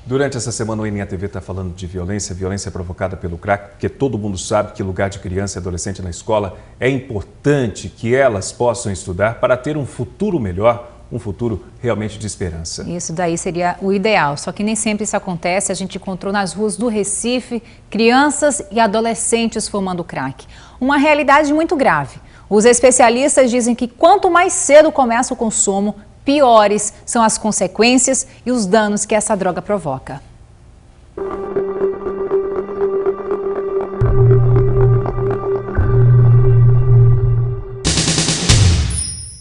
Durante essa semana, o NATV está falando de violência provocada pelo crack, porque todo mundo sabe que lugar de criança e adolescente na escola é importante que elas possam estudar para ter um futuro melhor, um futuro realmente de esperança. Isso daí seria o ideal, só que nem sempre isso acontece. A gente encontrou nas ruas do Recife crianças e adolescentes fumando crack. Uma realidade muito grave. Os especialistas dizem que quanto mais cedo começa o consumo, piores são as consequências e os danos que essa droga provoca.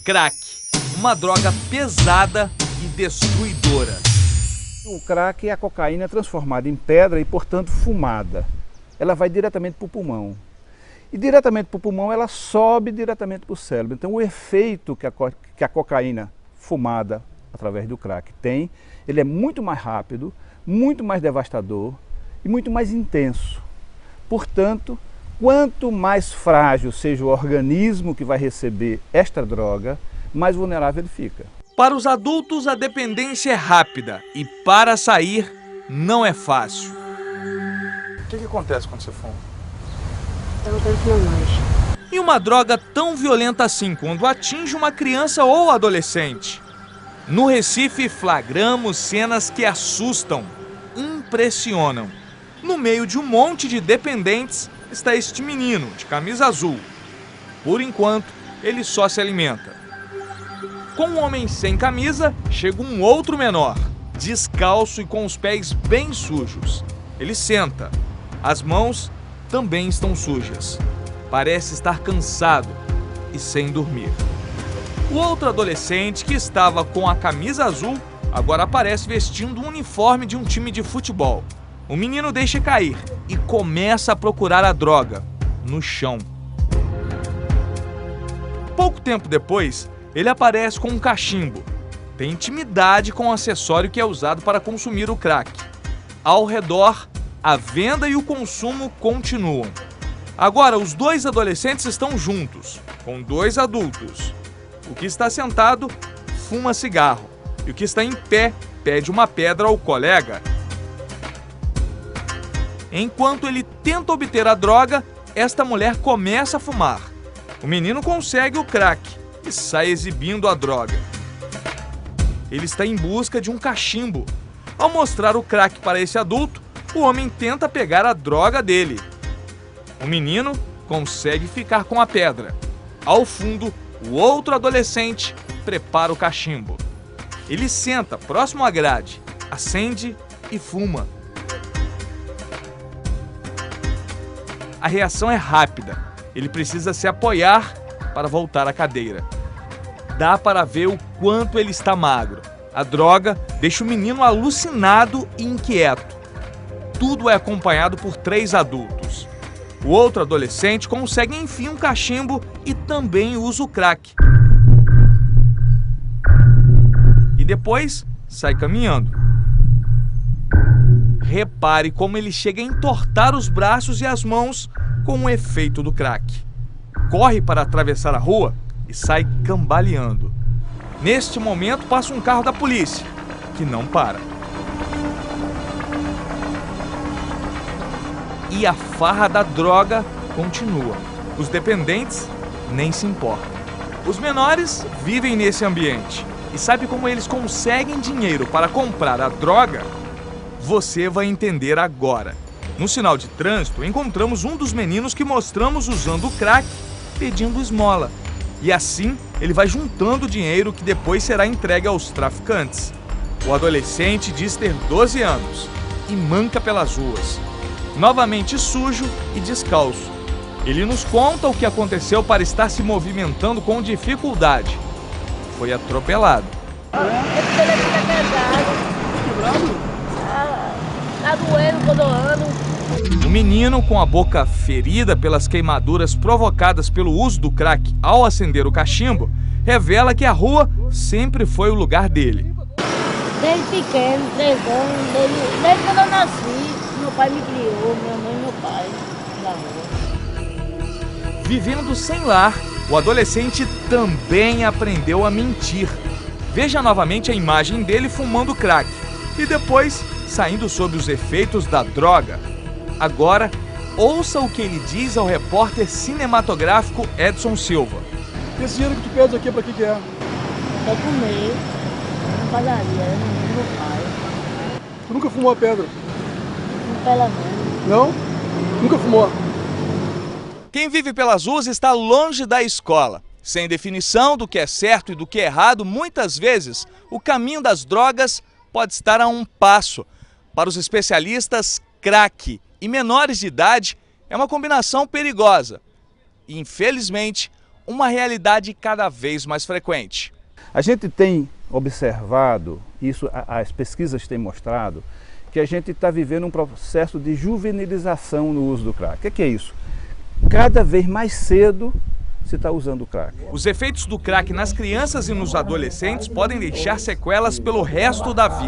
Crack, uma droga pesada e destruidora. O crack é a cocaína transformada em pedra e, portanto, fumada. Ela vai diretamente para o pulmão. E diretamente para o pulmão ela sobe diretamente para o cérebro. Então o efeito que a cocaína fumada através do crack tem, ele é muito mais rápido, muito mais devastador e muito mais intenso. Portanto, quanto mais frágil seja o organismo que vai receber esta droga, mais vulnerável ele fica. Para os adultos, a dependência é rápida e para sair não é fácil. O que acontece quando você fuma? Eu não quero fumar mais. E uma droga tão violenta assim quando atinge uma criança ou adolescente? No Recife, flagramos cenas que assustam, impressionam. No meio de um monte de dependentes está este menino de camisa azul. Por enquanto, ele só se alimenta. Com um homem sem camisa, chega um outro menor, descalço e com os pés bem sujos. Ele senta. As mãos também estão sujas. Parece estar cansado e sem dormir. O outro adolescente, que estava com a camisa azul, agora aparece vestindo um uniforme de um time de futebol. O menino deixa cair e começa a procurar a droga no chão. Pouco tempo depois, ele aparece com um cachimbo. Tem intimidade com o acessório que é usado para consumir o crack. Ao redor, a venda e o consumo continuam. Agora, os dois adolescentes estão juntos, com dois adultos. O que está sentado fuma cigarro e o que está em pé pede uma pedra ao colega. Enquanto ele tenta obter a droga, esta mulher começa a fumar. O menino consegue o crack e sai exibindo a droga. Ele está em busca de um cachimbo. Ao mostrar o crack para esse adulto, o homem tenta pegar a droga dele. O menino consegue ficar com a pedra. Ao fundo, o outro adolescente prepara o cachimbo. Ele senta próximo à grade, acende e fuma. A reação é rápida. Ele precisa se apoiar para voltar à cadeira. Dá para ver o quanto ele está magro. A droga deixa o menino alucinado e inquieto. Tudo é acompanhado por 3 adultos. O outro adolescente consegue enfim um cachimbo e também usa o crack. E depois sai caminhando. Repare como ele chega a entortar os braços e as mãos com o efeito do crack. Corre para atravessar a rua e sai cambaleando. Neste momento passa um carro da polícia, que não para. E a farra da droga continua. Os dependentes nem se importam. Os menores vivem nesse ambiente. E sabe como eles conseguem dinheiro para comprar a droga? Você vai entender agora. No sinal de trânsito, encontramos um dos meninos que mostramos usando o crack, pedindo esmola. E assim, ele vai juntando dinheiro que depois será entregue aos traficantes. O adolescente diz ter 12 anos e manca pelas ruas. Novamente sujo e descalço. Ele nos conta o que aconteceu para estar se movimentando com dificuldade. Foi atropelado. Tá doendo, tô doando. O menino, com a boca ferida pelas queimaduras provocadas pelo uso do crack ao acender o cachimbo, revela que a rua sempre foi o lugar dele. Desde pequeno, 3 anos, desde quando eu nasci, meu pai me criou, minha mãe e meu pai, na rua. Vivendo sem lar, o adolescente também aprendeu a mentir. Veja novamente a imagem dele fumando crack e depois saindo sob os efeitos da droga. Agora, ouça o que ele diz ao repórter cinematográfico Edson Silva. Esse dinheiro que tu pede aqui, pra que é? Pra comer, na padaria, no meu pai. Tu nunca fumou a pedra? No pela mão. Não? Nunca fumou? Quem vive pelas ruas está longe da escola. Sem definição do que é certo e do que é errado, muitas vezes o caminho das drogas pode estar a um passo. Para os especialistas, crack e menores de idade é uma combinação perigosa. E, infelizmente, uma realidade cada vez mais frequente. A gente tem observado, isso as pesquisas têm mostrado, que a gente está vivendo um processo de juvenilização no uso do crack. O que é isso? Cada vez mais cedo se está usando o crack. Os efeitos do crack nas crianças e nos adolescentes podem deixar sequelas pelo resto da vida.